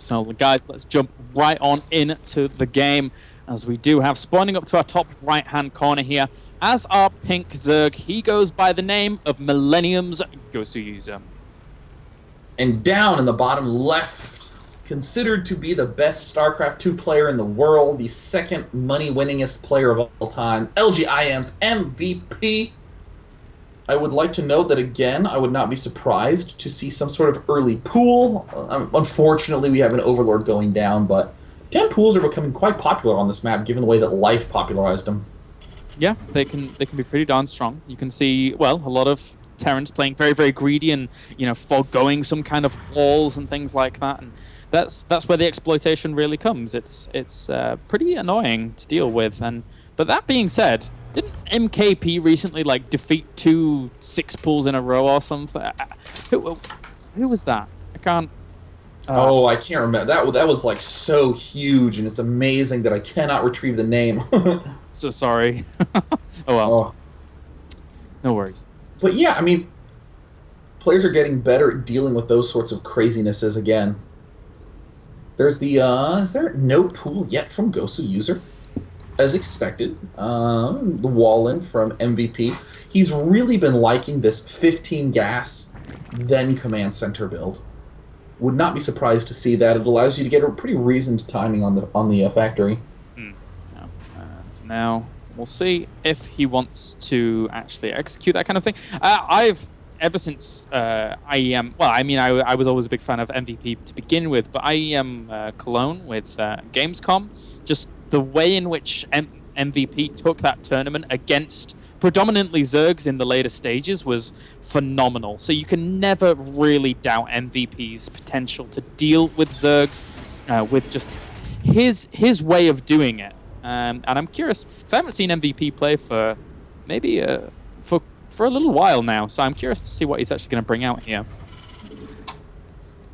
So, guys, let's jump right on into the game, as we do have spawning up to our top right-hand corner here. As our pink Zerg, he goes by the name of Millennium's Goswser. And down in the bottom left, considered to be the best StarCraft 2 player in the world, the second money-winningest player of all time, LGIM's MVP. I would like to note that, again, I would not be surprised to see some sort of early pool. Unfortunately, we have an Overlord going down, but 10 pools are becoming quite popular on this map, given the way that Life popularized them. Yeah, they can be pretty darn strong. You can see, well, a lot of Terrans playing very, very greedy and, foregoing some kind of walls and things like that. And that's where the exploitation really comes. It's pretty annoying to deal with. But that being said, didn't MKP recently defeat 2 6 pools in a row or something? Who was that? I can't. I can't remember. That was so huge, and it's amazing that I cannot retrieve the name. So sorry. Oh well. Oh. No worries. But yeah, I mean, players are getting better at dealing with those sorts of crazinesses again. There's the is there no pool yet from Goswser? As expected, the wall-in from MVP. He's really been liking this 15 gas, then command center build. Would not be surprised to see that. It allows you to get a pretty reasoned timing on the factory. So now we'll see if he wants to actually execute that kind of thing. I've ever since IEM. Well, I mean, I was always a big fan of MVP to begin with, but IEM Cologne with Gamescom, just the way in which MVP took that tournament against predominantly Zergs in the later stages was phenomenal. So you can never really doubt MVP's potential to deal with Zergs with just his way of doing it. And I'm curious, because I haven't seen MVP play for maybe for a little while now, so I'm curious to see what he's actually going to bring out here.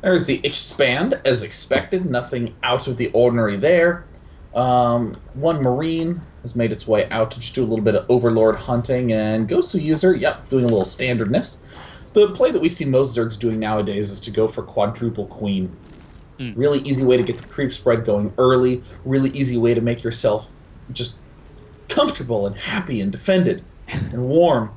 There's the expand, as expected. Nothing out of the ordinary there. One Marine has made its way out to just do a little bit of Overlord hunting, and Goswser, yep, doing a little standardness. The play that we see most Zergs doing nowadays is to go for quadruple Queen. Really easy way to get the creep spread going early, really easy way to make yourself just comfortable and happy and defended and warm.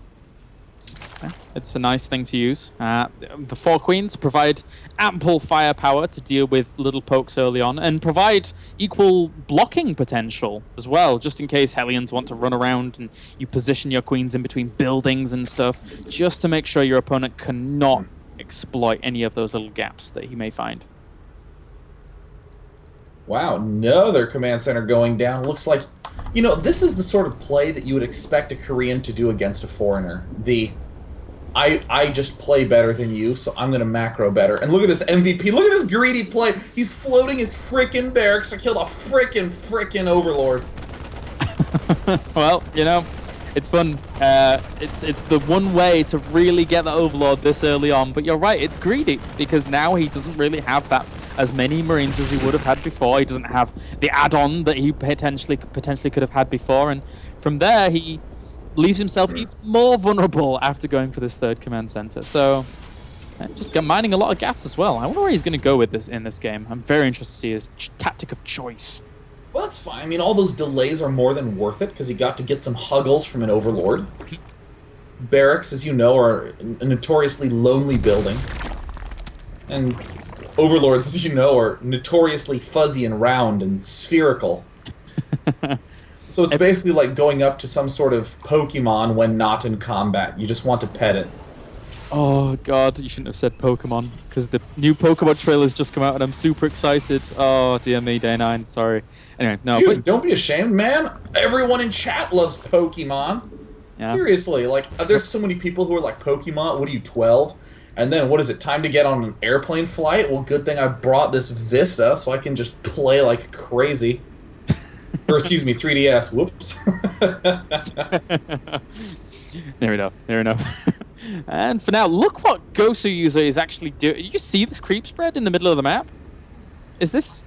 It's a nice thing to use. The 4 Queens provide ample firepower to deal with little pokes early on, and provide equal blocking potential as well, just in case Hellions want to run around and you position your Queens in between buildings and stuff, just to make sure your opponent cannot exploit any of those little gaps that he may find. Wow, another command center going down. Looks like, this is the sort of play that you would expect a Korean to do against a foreigner. I just play better than you, so I'm going to macro better. And look at this MVP. Look at this greedy play. He's floating his frickin' barracks to kill a frickin' Overlord. Well, it's fun. It's the one way to really get the Overlord this early on. But you're right, it's greedy, because now he doesn't really have that as many Marines as he would have had before. He doesn't have the add-on that he potentially could have had before. And from there, he leaves himself even more vulnerable after going for this 3rd command center. So, just mining a lot of gas as well. I wonder where he's going to go with this in this game. I'm very interested to see his tactic of choice. Well, that's fine. I mean, all those delays are more than worth it, because he got to get some huggles from an Overlord. Barracks, as you know, are a notoriously lonely building. And Overlords, as you know, are notoriously fuzzy and round and spherical. So it's basically like going up to some sort of Pokemon when not in combat. You just want to pet it. Oh god, you shouldn't have said Pokemon, because the new Pokemon trailer's just come out and I'm super excited. Oh, dear me, Day 9, sorry. Anyway, no. Dude, don't be ashamed, man. Everyone in chat loves Pokemon. Yeah. Seriously, there's so many people who are like, Pokemon, what are you, 12? And then, what is it, time to get on an airplane flight? Well, good thing I brought this Vista, so I can just play like crazy. Or, excuse me, 3DS. Whoops. Fair enough. And for now, look what Goswser is actually doing. Did you see this creep spread in the middle of the map? Is this...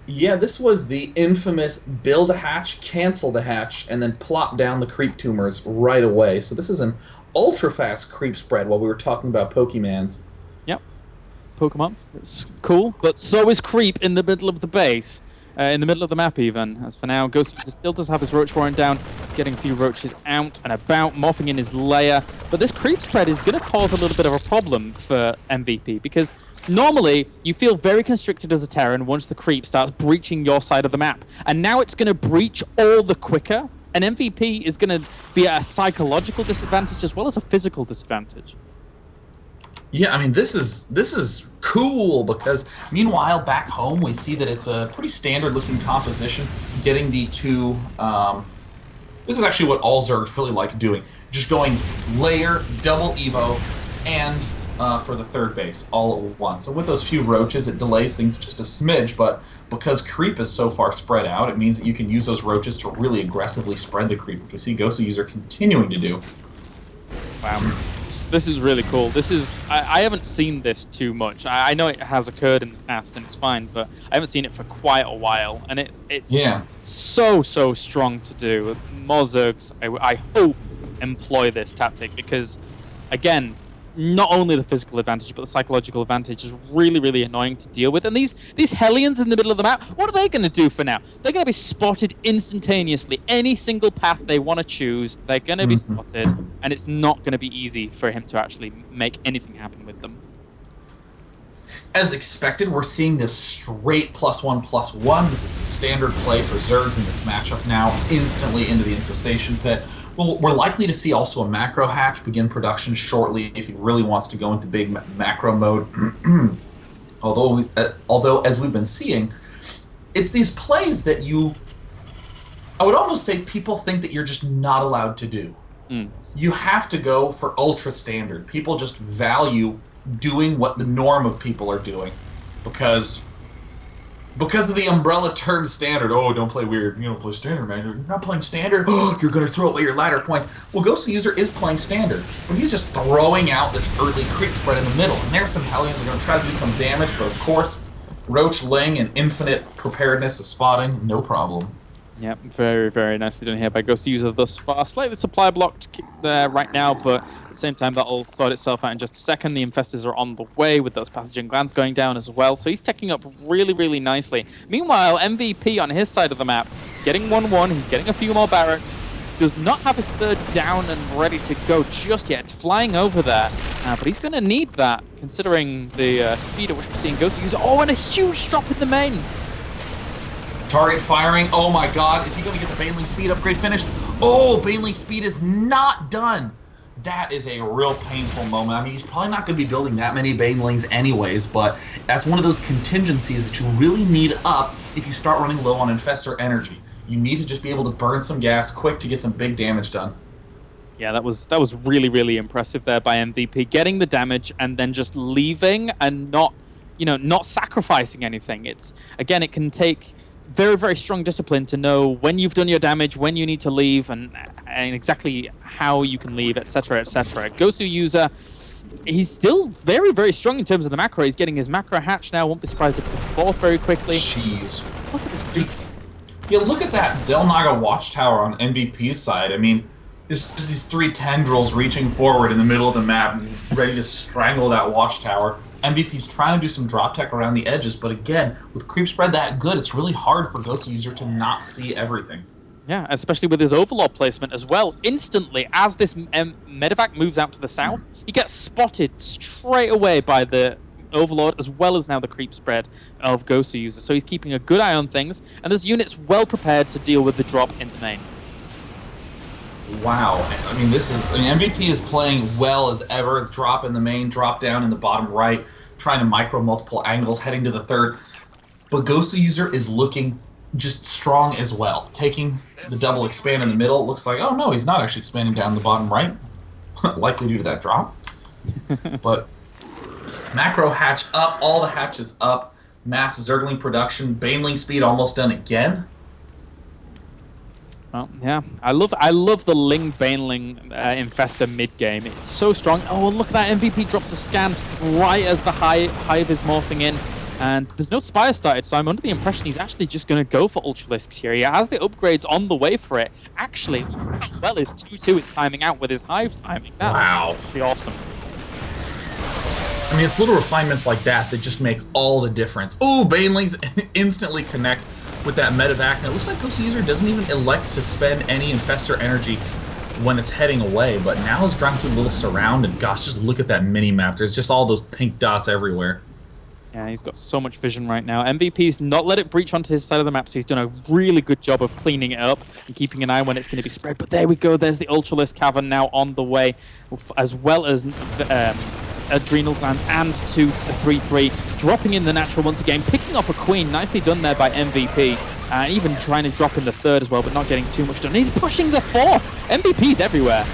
Yeah, this was the infamous build a hatch, cancel the hatch, and then plop down the creep tumors right away. So this is an ultra-fast creep spread while we were talking about Pokemans. Yep. Pokemon. It's cool, but so is Creep in the middle of the base. In the middle of the map, even. As for now, Goswser still does have his Roach Warren down. He's getting a few roaches out and about, morphing in his lair. But this creep spread is going to cause a little bit of a problem for MVP, because normally you feel very constricted as a Terran once the creep starts breaching your side of the map. And now it's going to breach all the quicker. And MVP is going to be at a psychological disadvantage as well as a physical disadvantage. Yeah, I mean, this is cool, because meanwhile back home we see that it's a pretty standard looking composition, getting the two this is actually what all Zergs really like doing, just going layer, double evo, and for the third base all at once. So with those few roaches, it delays things just a smidge, but because creep is so far spread out, it means that you can use those roaches to really aggressively spread the creep, which we see Goswser continuing to do. Wow, this is really cool. This is I haven't seen this too much. I know it has occurred in the past and it's fine, but I haven't seen it for quite a while, and it's so strong to do. More Zergs, I hope, employ this tactic, because again, not only the physical advantage, but the psychological advantage is really annoying to deal with. And these Hellions in the middle of the map, what are they going to do for now? They're going to be spotted instantaneously. Any single path they want to choose, they're going to be spotted, and it's not going to be easy for him to actually make anything happen with them. As expected, we're seeing this straight +1/+1. This is the standard play for Zergs in this matchup now, instantly into the Infestation Pit. Well, we're likely to see also a macro hatch begin production shortly if he really wants to go into big macro mode. although, as we've been seeing, it's these plays that I would almost say people think that you're just not allowed to do. You have to go for ultra standard. People just value doing what the norm of people are doing, because of the umbrella term standard. Oh, don't play weird. You don't play standard, man. You're not playing standard. Oh, you're going to throw away your ladder points. Well, Goswser is playing standard, but he's just throwing out this early creep spread in the middle. And there's some Hellions that are going to try to do some damage, but of course, Roach Ling and infinite preparedness of spotting, no problem. Yep, very nicely done here by Goswser thus far. Slightly supply blocked there right now, but at the same time, that'll sort itself out in just a second. The infestors are on the way with those pathogen glands going down as well, so he's taking up really nicely. Meanwhile, MVP on his side of the map is getting 1-1. He's getting a few more barracks. Does not have his third down and ready to go just yet. It's flying over there, but he's going to need that, considering the speed at which we're seeing Goswser. Oh, and a huge drop in the main. Target firing. Oh my god. Is he going to get the Baneling speed upgrade finished? Oh, Baneling speed is not done. That is a real painful moment. I mean, he's probably not going to be building that many Banelings anyways, but that's one of those contingencies that you really need up if you start running low on Infestor energy. You need to just be able to burn some gas quick to get some big damage done. Yeah, that was really impressive there by MVP, getting the damage and then just leaving and not sacrificing anything. It can take very strong discipline to know when you've done your damage, when you need to leave, and exactly how you can leave, etc. Goswser, he's still very strong in terms of the macro. He's getting his macro hatch now. Won't be surprised if he gets fourth very quickly. Jeez. Look at this dude. Yeah, look at that Xel'Naga watchtower on MVP's side. I mean, it's just these three tendrils reaching forward in the middle of the map, ready to strangle that watchtower. MVP's trying to do some drop tech around the edges, but again, with creep spread that good, it's really hard for Goswser to not see everything. Yeah, especially with his Overlord placement as well. Instantly, as this medevac moves out to the south, he gets spotted straight away by the Overlord, as well as now the creep spread of Goswser. So he's keeping a good eye on things, and there's units well prepared to deal with the drop in the main. Wow. I mean, MVP is playing well as ever. Drop in the main, drop down in the bottom right, trying to micro multiple angles, heading to the third. But Goswser is looking just strong as well. Taking the double expand in the middle, looks like, oh no, he's not actually expanding down the bottom right. Likely due to that drop. But macro hatch up, all the hatches up, mass Zergling production, Baneling speed almost done again. Well, yeah, I love the Ling Baneling Infestor mid game. It's so strong. Oh, and look at that! MVP drops a scan right as the hive is morphing in, and there's no Spire started. So I'm under the impression he's actually just going to go for Ultralisks here. He has the upgrades on the way for it. Actually, well, his 2-2 is timing out with his hive timing. That's pretty awesome. I mean, it's little refinements like that that just make all the difference. Ooh, Banelings instantly connect with that medevac, and it looks like Goswser doesn't even elect to spend any Infestor energy when it's heading away, but now is dropping to a little surround, and gosh, just look at that mini-map. There's just all those pink dots everywhere. Yeah, he's got so much vision right now. MVP's not let it breach onto his side of the map, so he's done a really good job of cleaning it up and keeping an eye when it's going to be spread. But there we go. There's the Ultralisk Cavern now on the way, as well as Adrenal Glands and 3-3, dropping in the natural once again, picking off a Queen. Nicely done there by MVP. And even trying to drop in the third as well, but not getting too much done. He's pushing the fourth. MVP's everywhere.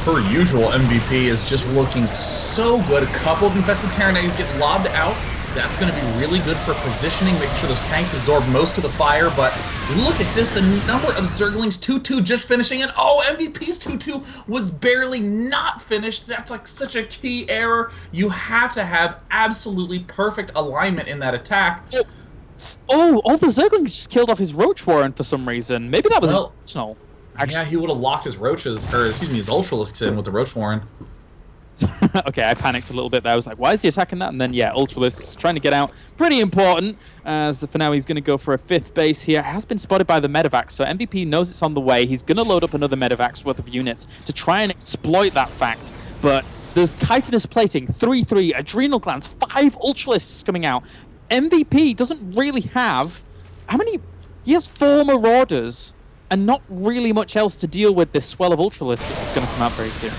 Per usual, MVP is just looking so good. A couple of Infested Terranets get lobbed out. That's going to be really good for positioning, making sure those tanks absorb most of the fire. But look at this, the number of Zerglings, 2-2 just finishing. And oh, MVP's 2-2 was barely not finished. That's like such a key error. You have to have absolutely perfect alignment in that attack. Oh, all the Zerglings just killed off his Roach Warren for some reason. Maybe that was intentional. Yeah, he would have locked his Roaches, or excuse me, his Ultralisks in with the Roach Warren. Okay, I panicked a little bit there. I was like, why is he attacking that? And then, yeah, Ultralisks trying to get out. Pretty important, as for now he's going to go for a 5th base here. It has been spotted by the medevac, so MVP knows it's on the way. He's going to load up another medevac's worth of units to try and exploit that fact. But there's chitinous plating, 3-3, Adrenal Glands, 5 Ultralisks coming out. MVP doesn't really have... How many... He has 4 Marauders and not really much else to deal with this swell of Ultralisks that's going to come out very soon.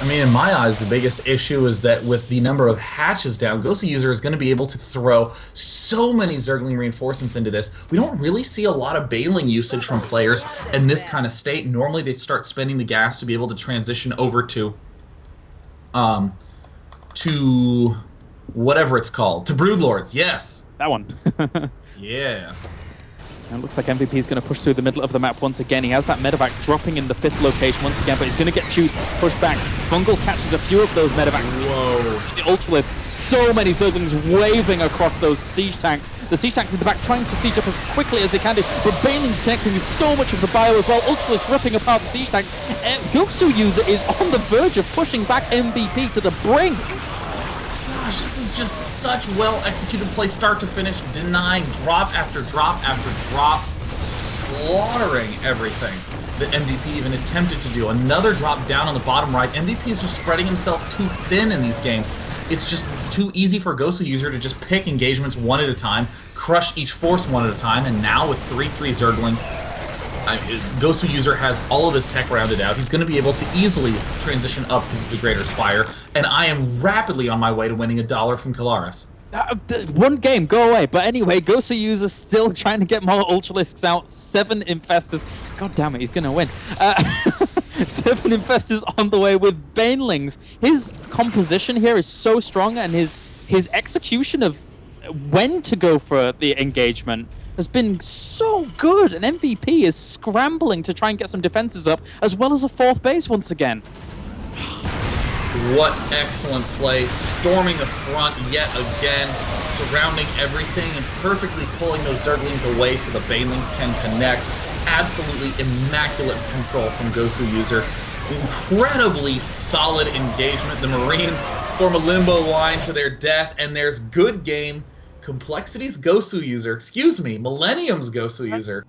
I mean, in my eyes, the biggest issue is that with the number of hatches down, Goswser is going to be able to throw so many Zergling reinforcements into this. We don't really see a lot of Baneling usage from players in this kind of state. Normally, they start spending the gas to be able to transition over to whatever it's called. To Broodlords, yes! That one. Yeah. And it looks like MVP is going to push through the middle of the map once again. He has that medevac dropping in the 5th location once again, but he's going to get pushed back. Fungal catches a few of those medevacs. Whoa. The Ultralisks. So many Zerglings waving across those siege tanks. The siege tanks in the back trying to siege up as quickly as they can do, but Baneling's connecting with so much of the bio as well. Ultralisks ripping apart the siege tanks. Goswser is on the verge of pushing back MVP to the brink. Gosh, this is just such well-executed play, start to finish, denying drop after drop after drop, slaughtering everything that MVP even attempted to do. Another drop down on the bottom right. MVP is just spreading himself too thin in these games. It's just too easy for Goswser to just pick engagements one at a time, crush each force one at a time, and now with 3-3 Zerglings, Goswser has all of his tech rounded out. He's going to be able to easily transition up to the Greater Spire, and I am rapidly on my way to winning $1 from Kalaris. One game, go away. But anyway, Goswser still trying to get more Ultralisks out. 7 Infestors. God damn it, he's going to win. 7 Infestors on the way with Banelings. His composition here is so strong, and his execution of when to go for the engagement has been so good, and MVP is scrambling to try and get some defenses up, as well as a 4th base once again. What excellent play, storming the front yet again, surrounding everything and perfectly pulling those Zerglings away so the Banelings can connect. Absolutely immaculate control from Goswser. Incredibly solid engagement. The Marines form a limbo line to their death, and there's good game. Complexity's Goswser, excuse me, Millennium's Goswser.